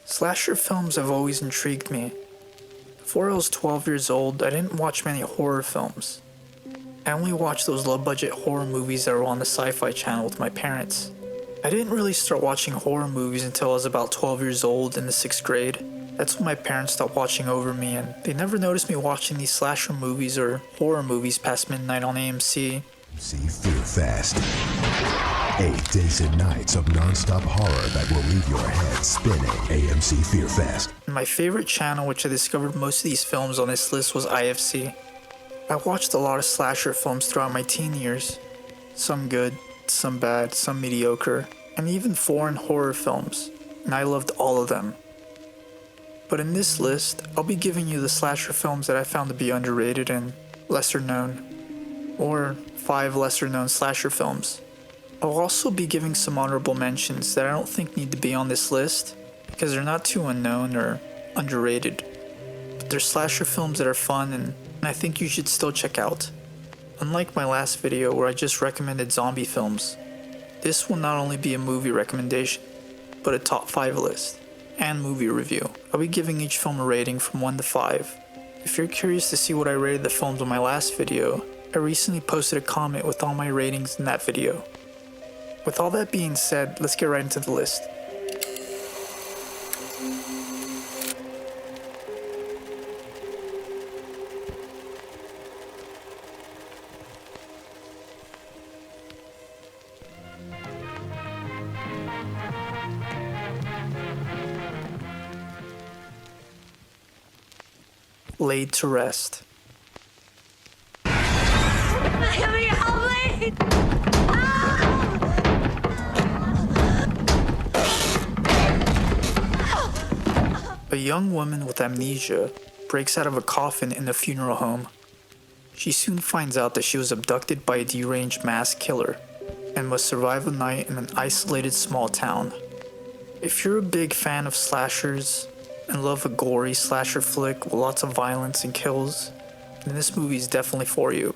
Slasher films have always intrigued me. Before I was 12 years old, I didn't watch many horror films. I only watched those low-budget horror movies that were on the Sci-Fi Channel with my parents. I didn't really start watching horror movies until I was about 12 years old in the 6th grade. That's when my parents stopped watching over me, and they never noticed me watching these slasher movies or horror movies past midnight on AMC. See Fear Fest. 8 days and nights of non-stop horror that will leave your head spinning. AMC Fear Fest. My favorite channel, which I discovered most of these films on this list, was IFC. I watched a lot of slasher films throughout my teen years. Some good, some bad, some mediocre, and even foreign horror films, and I loved all of them. But in this list, I'll be giving you the slasher films that I found to be underrated and lesser known, or 5 lesser known slasher films. I'll also be giving some honorable mentions that I don't think need to be on this list because they're not too unknown or underrated, but they're slasher films that are fun and I think you should still check out. Unlike my last video where I just recommended zombie films, this will not only be a movie recommendation, but a top 5 list and movie review. I'll be giving each film a rating from 1 to 5. If you're curious to see what I rated the films in my last video, I recently posted a comment with all my ratings in that video. With all that being said, let's get right into the list. Laid to Rest. A young woman with amnesia breaks out of a coffin in a funeral home. She soon finds out that she was abducted by a deranged mass killer and must survive a night in an isolated small town. If you're a big fan of slashers and love a gory slasher flick with lots of violence and kills, then this movie is definitely for you.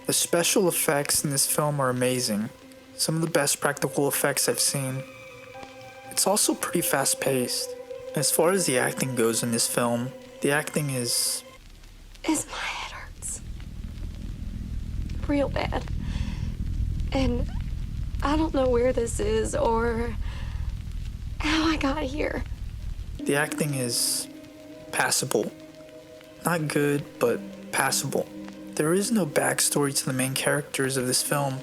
The special effects in this film are amazing, some of the best practical effects I've seen. It's also pretty fast paced. As far as the acting goes in this film, the acting is... My head hurts. Real bad. And I don't know where this is or how I got here. The acting is passable. Not good, but passable. There is no backstory to the main characters of this film.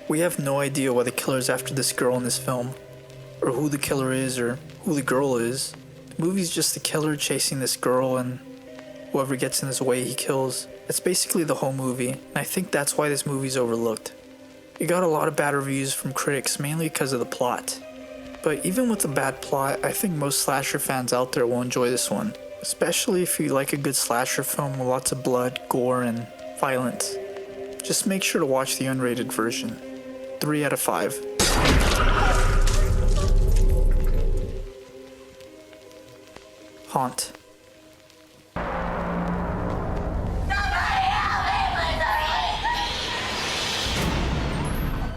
We have no idea why the killer's after this girl in this film, or who the killer is, or who the girl is. The movie's just the killer chasing this girl and whoever gets in his way he kills. That's basically the whole movie, and I think that's why this movie's overlooked. It got a lot of bad reviews from critics, mainly because of the plot. But even with the bad plot, I think most slasher fans out there will enjoy this one, especially if you like a good slasher film with lots of blood, gore, and violence. Just make sure to watch the unrated version. 3 out of 5. Haunt.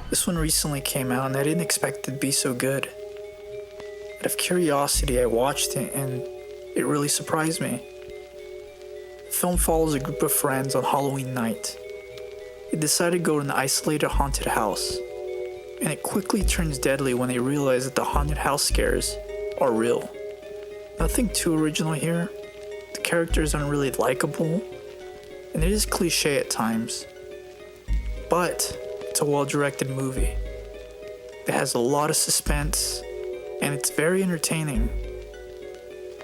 This one recently came out and I didn't expect it to be so good. Out of curiosity, I watched it and it really surprised me. The film follows a group of friends on Halloween night. They decide to go to an isolated haunted house, and it quickly turns deadly when they realize that the haunted house scares are real. Nothing too original here. The characters aren't really likable, and it is cliche at times. But it's a well-directed movie. It has a lot of suspense, and it's very entertaining.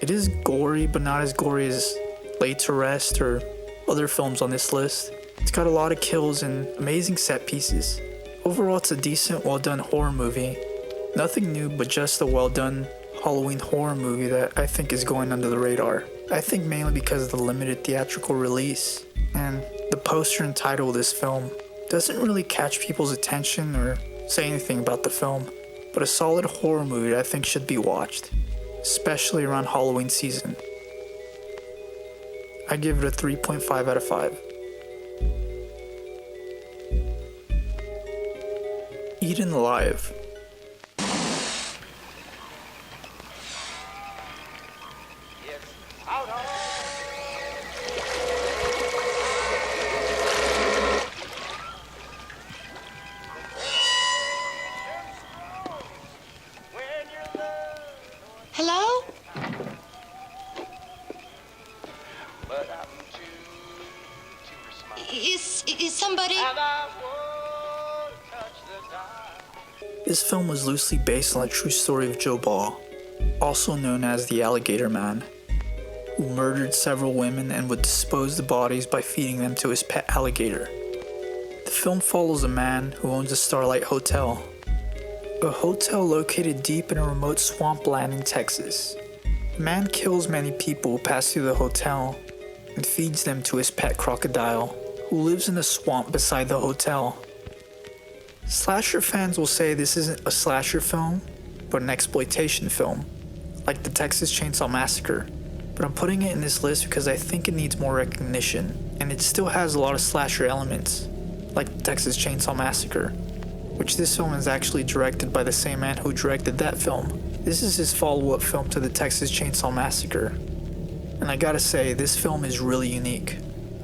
It is gory, but not as gory as Laid to Rest or other films on this list. It's got a lot of kills and amazing set pieces. Overall, it's a decent, well-done horror movie. Nothing new, but just a well-done Halloween horror movie that I think is going under the radar. I think mainly because of the limited theatrical release, and the poster and title of this film doesn't really catch people's attention or say anything about the film, but a solid horror movie that I think should be watched, especially around Halloween season. I give it a 3.5 out of 5. Eaten Alive. Hello? Is somebody... This film was loosely based on the true story of Joe Ball, also known as the Alligator Man, who murdered several women and would dispose the bodies by feeding them to his pet alligator. The film follows a man who owns a Starlight Hotel, a hotel located deep in a remote swampland in Texas. The man kills many people who pass through the hotel and feeds them to his pet crocodile, who lives in a swamp beside the hotel. Slasher fans will say this isn't a slasher film, but an exploitation film, like the Texas Chainsaw Massacre. But I'm putting it in this list because I think it needs more recognition, and it still has a lot of slasher elements, like the Texas Chainsaw Massacre, which this film is actually directed by the same man who directed that film. This is his follow-up film to the Texas Chainsaw Massacre, and I gotta say, this film is really unique.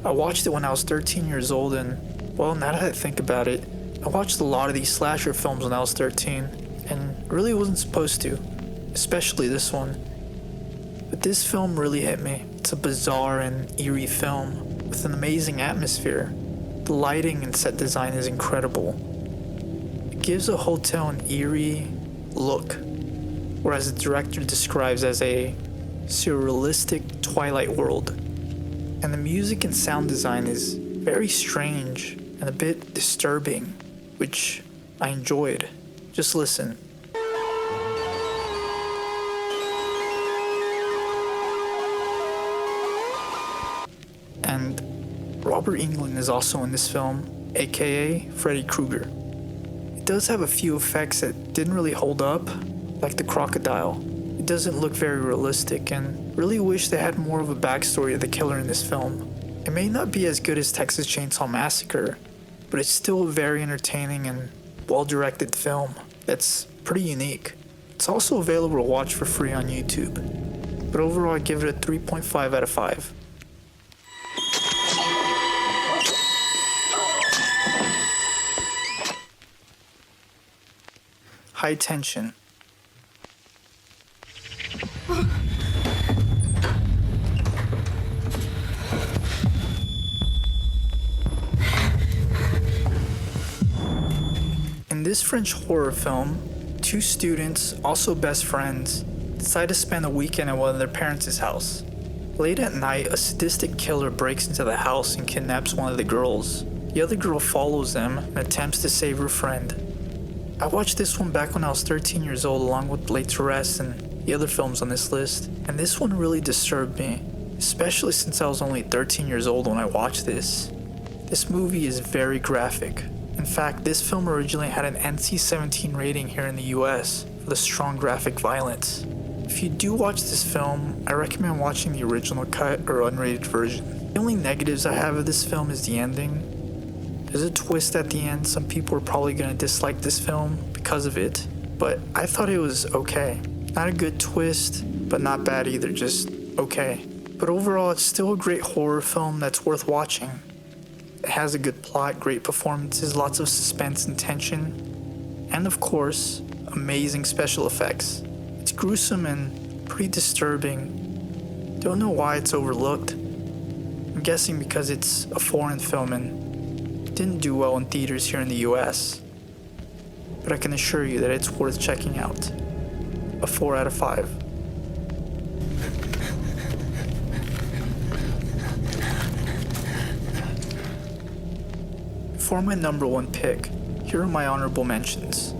I watched it when I was 13 years old, and, well, now that I think about it, I watched a lot of these slasher films when I was 13, and really wasn't supposed to, especially this one. But this film really hit me. It's a bizarre and eerie film with an amazing atmosphere. The lighting and set design is incredible. It gives a hotel an eerie look, whereas the director describes as a surrealistic Twilight world. And the music and sound design is very strange and a bit disturbing, which I enjoyed. Just listen. And Robert Englund is also in this film, aka Freddy Krueger. It does have a few effects that didn't really hold up, like the crocodile. It doesn't look very realistic, and really wish they had more of a backstory of the killer in this film. It may not be as good as Texas Chainsaw Massacre, but it's still a very entertaining and well-directed film that's pretty unique. It's also available to watch for free on YouTube. But overall, I give it a 3.5 out of 5. High Tension. In this French horror film, two students, also best friends, decide to spend a weekend at one of their parents' house. Late at night, a sadistic killer breaks into the house and kidnaps one of the girls. The other girl follows them and attempts to save her friend. I watched this one back when I was 13 years old along with Laid to Rest and the other films on this list, and this one really disturbed me, especially since I was only 13 years old when I watched this. This movie is very graphic. In fact, this film originally had an NC-17 rating here in the US for the strong graphic violence. If you do watch this film, I recommend watching the original cut or unrated version. The only negatives I have of this film is the ending. There's a twist at the end. Some people are probably going to dislike this film because of it, but I thought it was okay. Not a good twist, but not bad either, just okay. But overall, it's still a great horror film that's worth watching. It has a good plot, great performances, lots of suspense and tension, and of course, amazing special effects. It's gruesome and pretty disturbing. Don't know why it's overlooked. I'm guessing because it's a foreign film and didn't do well in theaters here in the US. But I can assure you that it's worth checking out. A 4 out of 5. For my number one pick, here are my honorable mentions.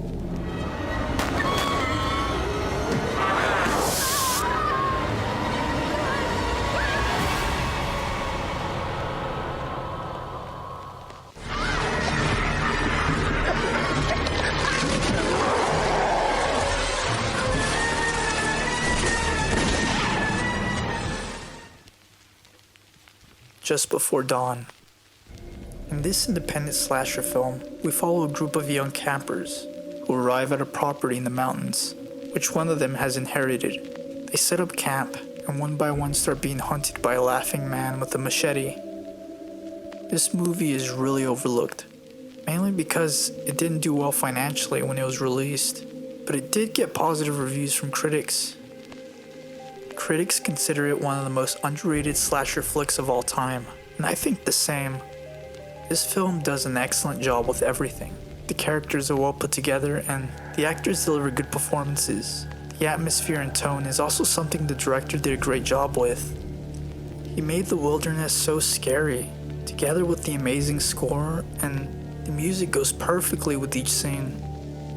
Just Before Dawn. In this independent slasher film, we follow a group of young campers who arrive at a property in the mountains, which one of them has inherited. They set up camp and one by one start being hunted by a laughing man with a machete. This movie is really overlooked, mainly because it didn't do well financially when it was released, but it did get positive reviews from critics. Critics consider it one of the most underrated slasher flicks of all time, and I think the same. This film does an excellent job with everything. The characters are well put together, and the actors deliver good performances. The atmosphere and tone is also something the director did a great job with. He made the wilderness so scary, together with the amazing score, and the music goes perfectly with each scene,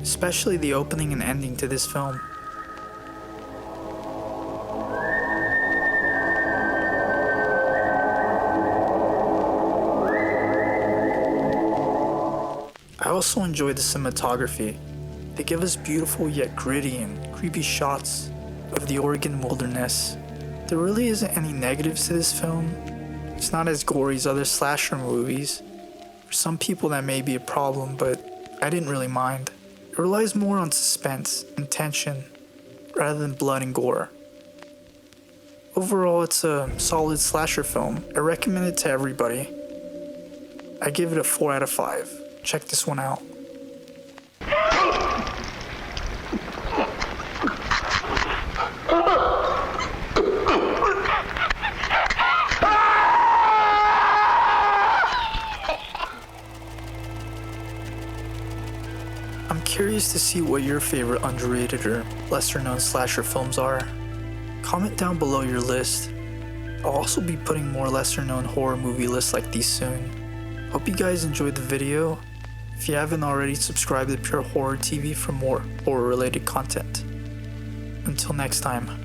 especially the opening and ending to this film. I also enjoy the cinematography. They give us beautiful yet gritty and creepy shots of the Oregon wilderness. There really isn't any negatives to this film. It's not as gory as other slasher movies. For some people that may be a problem, but I didn't really mind. It relies more on suspense and tension rather than blood and gore. Overall, it's a solid slasher film. I recommend it to everybody. I give it a 4 out of 5. Check this one out. I'm curious to see what your favorite underrated or lesser known slasher films are. Comment down below your list. I'll also be putting more lesser known horror movie lists like these soon. Hope you guys enjoyed the video. If you haven't already, subscribe to Pure Horror TV for more horror related content. Until next time.